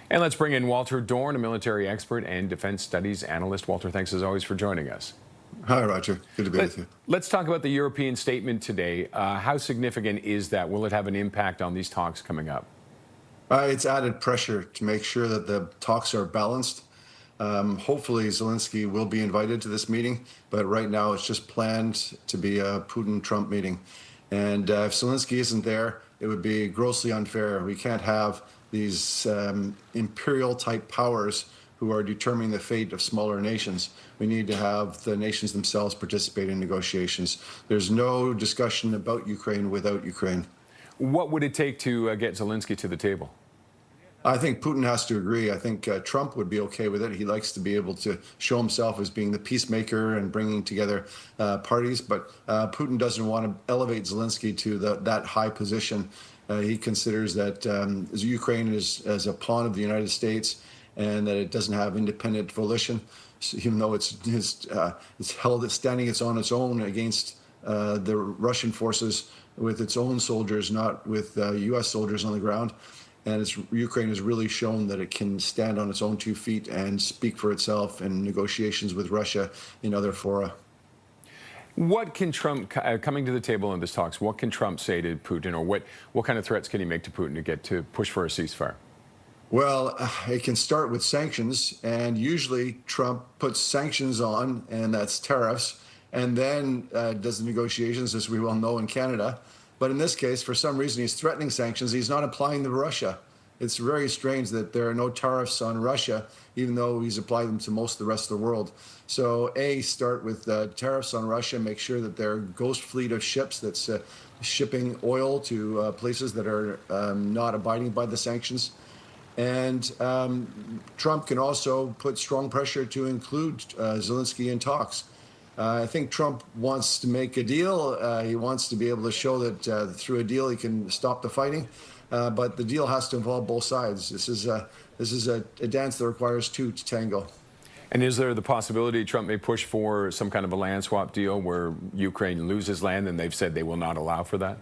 And let's bring in Walter Dorn, a military expert and defense studies analyst. Walter, thanks as always for joining us. Hi, Roger. Good to be with you. Let's talk about the European statement today. How significant is that? Will it have an impact on these talks coming up? It's added pressure to make sure that the talks are balanced. Hopefully, Zelensky will be invited to this meeting, but right now it's just planned to be a Putin-Trump meeting. And if Zelensky isn't there, it would be grossly unfair. We can't have these imperial-type powers who are determining the fate of smaller nations. We need to have the nations themselves participate in negotiations. There's no discussion about Ukraine without Ukraine. What would it take to get Zelensky to the table? I think Putin has to agree. I think Trump would be okay with it. He likes to be able to show himself as being the peacemaker and bringing together parties. But Putin doesn't want to elevate Zelensky to that high position. He considers that Ukraine is as a pawn of the United States and that it doesn't have independent volition, so even though it's held standing on its own against the Russian forces with its own soldiers, not with U.S. soldiers on the ground. And Ukraine has really shown that it can stand on its own 2 feet and speak for itself in negotiations with Russia in other fora. What can Trump, coming to the table in this talks, what can Trump say to Putin, or what kind of threats can he make to Putin to get to push for a ceasefire? Well, it can start with sanctions, and usually Trump puts sanctions on, and that's tariffs, and then does the negotiations, as we well know in Canada. But in this case, for some reason, he's threatening sanctions. He's not applying them to Russia. It's very strange that there are no tariffs on Russia, even though he's applied them to most of the rest of the world. So, start with tariffs on Russia, make sure that their ghost fleet of ships that's shipping oil to places that are not abiding by the sanctions. And Trump can also put strong pressure to include Zelensky in talks. I think Trump wants to make a deal. He wants to be able to show that through a deal he can stop the fighting. But the deal has to involve both sides. This is a dance that requires two to tango. And is there the possibility Trump may push for some kind of a land swap deal where Ukraine loses land, and they've said they will not allow for that?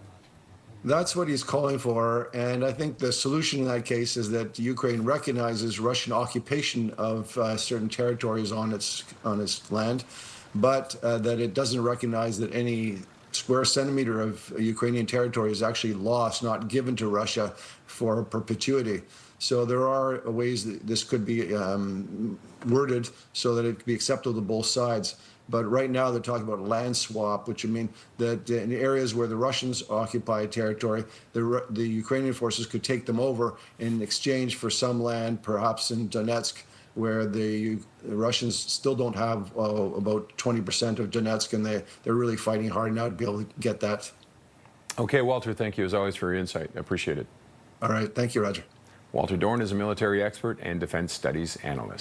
That's what he's calling for, and I think the solution in that case is that Ukraine recognizes Russian occupation of certain territories on its land, but that it doesn't recognize that any square centimeter of Ukrainian territory is actually lost, not given to Russia for perpetuity. So there are ways that this could be worded so that it could be acceptable to both sides. But right now they're talking about land swap, which would mean that in areas where the Russians occupy territory, the Ukrainian forces could take them over in exchange for some land, perhaps in Donetsk, where the Russians still don't have about 20% of Donetsk, and they're really fighting hard now to be able to get that. Okay, Walter, thank you as always for your insight. I appreciate it. All right. Thank you, Roger. Walter Dorn is a military expert and defense studies analyst.